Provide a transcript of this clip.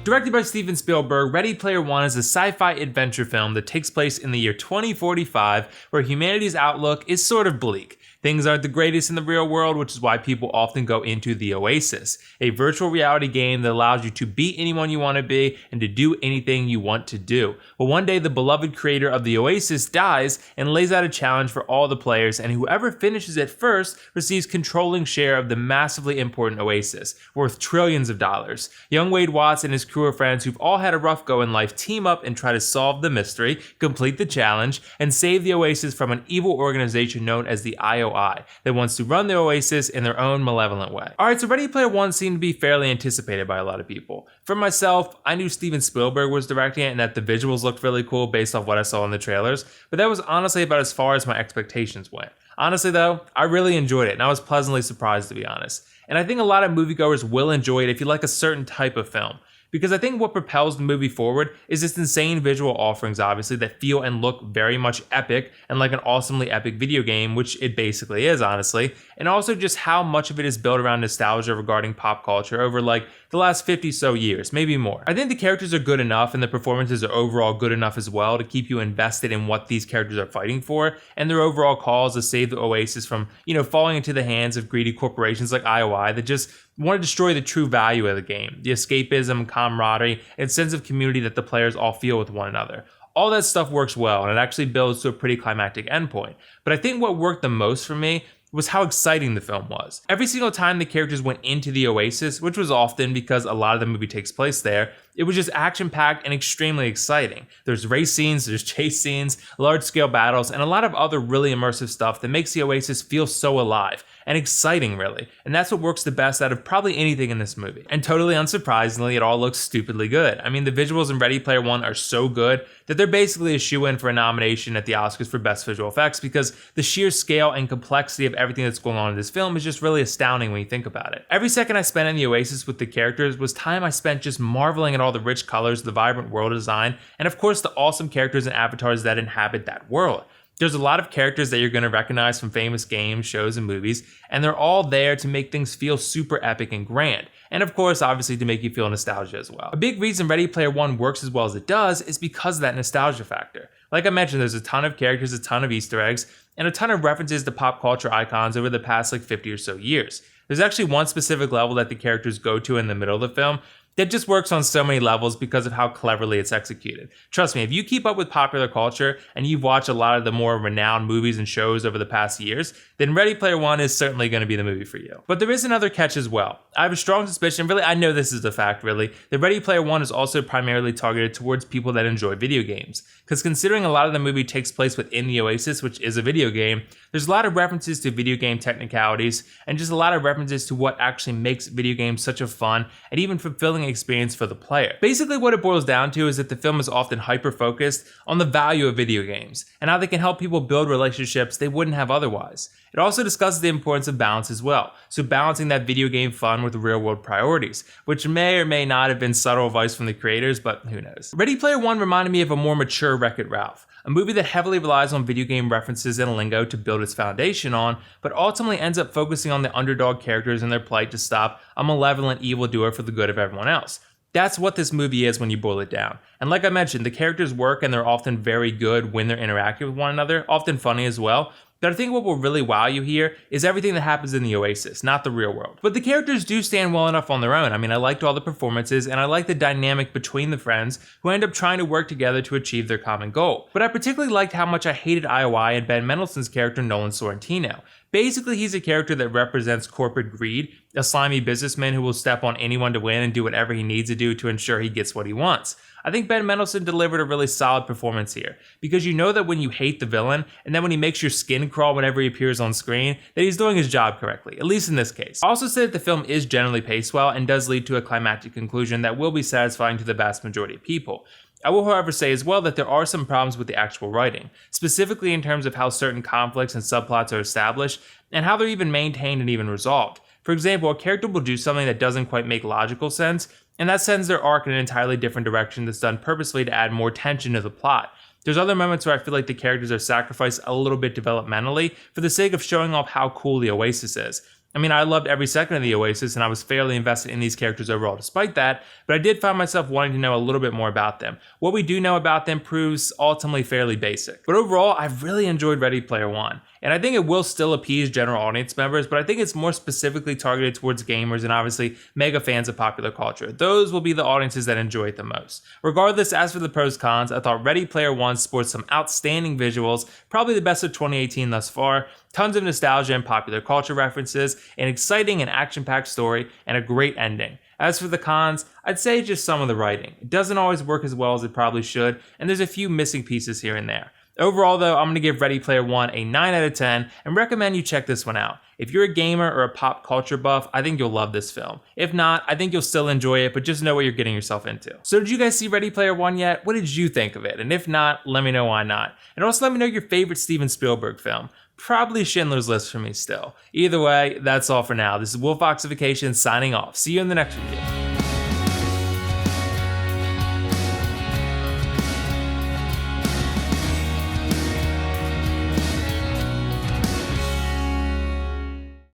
Directed by Steven Spielberg, Ready Player One is a sci-fi adventure film that takes place in the year 2045, where humanity's outlook is sort of bleak. Things aren't the greatest in the real world, which is why people often go into the Oasis, a virtual reality game that allows you to be anyone you want to be and to do anything you want to do. Well, one day the beloved creator of the Oasis dies and lays out a challenge for all the players, and whoever finishes it first receives controlling share of the massively important Oasis, worth trillions of dollars. Young Wade Watts and his crew of friends who've all had a rough go in life team up and try to solve the mystery, complete the challenge, and save the Oasis from an evil organization known as the IOI that wants to run the Oasis in their own malevolent way. Alright, so Ready Player One seemed to be fairly anticipated by a lot of people. For myself, I knew Steven Spielberg was directing it and that the visuals looked really cool based off what I saw in the trailers, but that was honestly about as far as my expectations went. Honestly though, I really enjoyed it and I was pleasantly surprised, to be honest. And I think a lot of moviegoers will enjoy it if you like a certain type of film. Because I think what propels the movie forward is its insane visual offerings, obviously, that feel and look very much epic and like an awesomely epic video game, which it basically is, honestly. And also just how much of it is built around nostalgia regarding pop culture over like the last 50 so years, maybe more. I think the characters are good enough and the performances are overall good enough as well to keep you invested in what these characters are fighting for, and their overall calls to save the Oasis from, falling into the hands of greedy corporations like IOI that just want to destroy the true value of the game, the escapism, camaraderie, and sense of community that the players all feel with one another. All that stuff works well, and it actually builds to a pretty climactic endpoint. But I think what worked the most for me was how exciting the film was. Every single time the characters went into the Oasis, which was often because a lot of the movie takes place there, it was just action-packed and extremely exciting. There's race scenes, there's chase scenes, large-scale battles, and a lot of other really immersive stuff that makes the Oasis feel so alive and exciting, really. And that's what works the best out of probably anything in this movie. And totally unsurprisingly, it all looks stupidly good. I mean, the visuals in Ready Player One are so good that they're basically a shoo-in for a nomination at the Oscars for Best Visual Effects, because the sheer scale and complexity of everything that's going on in this film is just really astounding when you think about it. Every second I spent in the Oasis with the characters was time I spent just marveling at all the rich colors, the vibrant world design, and of course the awesome characters and avatars that inhabit that world. There's a lot of characters that you're going to recognize from famous games, shows, and movies, and they're all there to make things feel super epic and grand. And of course, obviously, to make you feel nostalgia as well. A big reason Ready Player One works as well as it does is because of that nostalgia factor. Like I mentioned, there's a ton of characters, a ton of Easter eggs, and a ton of references to pop culture icons over the past 50 or so years. There's actually one specific level that the characters go to in the middle of the film that just works on so many levels because of how cleverly it's executed. Trust me, if you keep up with popular culture and you've watched a lot of the more renowned movies and shows over the past years, then Ready Player One is certainly going to be the movie for you. But there is another catch as well. I have a strong suspicion, really, I know this is a fact really, that Ready Player One is also primarily targeted towards people that enjoy video games. Because considering a lot of the movie takes place within the Oasis, which is a video game, there's a lot of references to video game technicalities and just a lot of references to what actually makes video games such a fun and even fulfilling experience for the player. Basically what it boils down to is that the film is often hyper-focused on the value of video games and how they can help people build relationships they wouldn't have otherwise. It also discusses the importance of balance as well, so balancing that video game fun with real-world priorities, which may or may not have been subtle advice from the creators, but who knows. Ready Player One reminded me of a more mature Wreck-It Ralph, a movie that heavily relies on video game references and lingo to build its foundation on, but ultimately ends up focusing on the underdog characters and their plight to stop a malevolent evildoer for the good of everyone else. That's what this movie is when you boil it down. And like I mentioned, the characters work and they're often very good when they're interacting with one another, often funny as well. But I think what will really wow you here is everything that happens in the Oasis, not the real world. But the characters do stand well enough on their own. I mean, I liked all the performances and I liked the dynamic between the friends who end up trying to work together to achieve their common goal. But I particularly liked how much I hated IOI and Ben Mendelsohn's character Nolan Sorrentino. Basically, he's a character that represents corporate greed, a slimy businessman who will step on anyone to win and do whatever he needs to do to ensure he gets what he wants. I think Ben Mendelsohn delivered a really solid performance here, because you know that when you hate the villain, and then when he makes your skin crawl whenever he appears on screen, that he's doing his job correctly, at least in this case. I also say that the film is generally paced well and does lead to a climactic conclusion that will be satisfying to the vast majority of people. I will, however, say as well that there are some problems with the actual writing, specifically in terms of how certain conflicts and subplots are established, and how they're even maintained and even resolved. For example, a character will do something that doesn't quite make logical sense, and that sends their arc in an entirely different direction that's done purposely to add more tension to the plot. There's other moments where I feel like the characters are sacrificed a little bit developmentally for the sake of showing off how cool the Oasis is. I mean, I loved every second of The Oasis, and I was fairly invested in these characters overall despite that, but I did find myself wanting to know a little bit more about them. What we do know about them proves ultimately fairly basic. But overall, I've really enjoyed Ready Player One, and I think it will still appease general audience members, but I think it's more specifically targeted towards gamers and obviously mega fans of popular culture. Those will be the audiences that enjoy it the most. Regardless, as for the pros cons, I thought Ready Player One sports some outstanding visuals, probably the best of 2018 thus far, tons of nostalgia and popular culture references, an exciting and action-packed story, and a great ending. As for the cons, I'd say just some of the writing. It doesn't always work as well as it probably should, and there's a few missing pieces here and there. Overall though, I'm going to give Ready Player One a 9 out of 10 and recommend you check this one out. If you're a gamer or a pop culture buff, I think you'll love this film. If not, I think you'll still enjoy it, but just know what you're getting yourself into. So did you guys see Ready Player One yet? What did you think of it? And if not, let me know why not. And also let me know your favorite Steven Spielberg film. Probably Schindler's List for me still. Either way, that's all for now. This is WillFoxification signing off. See you in the next video.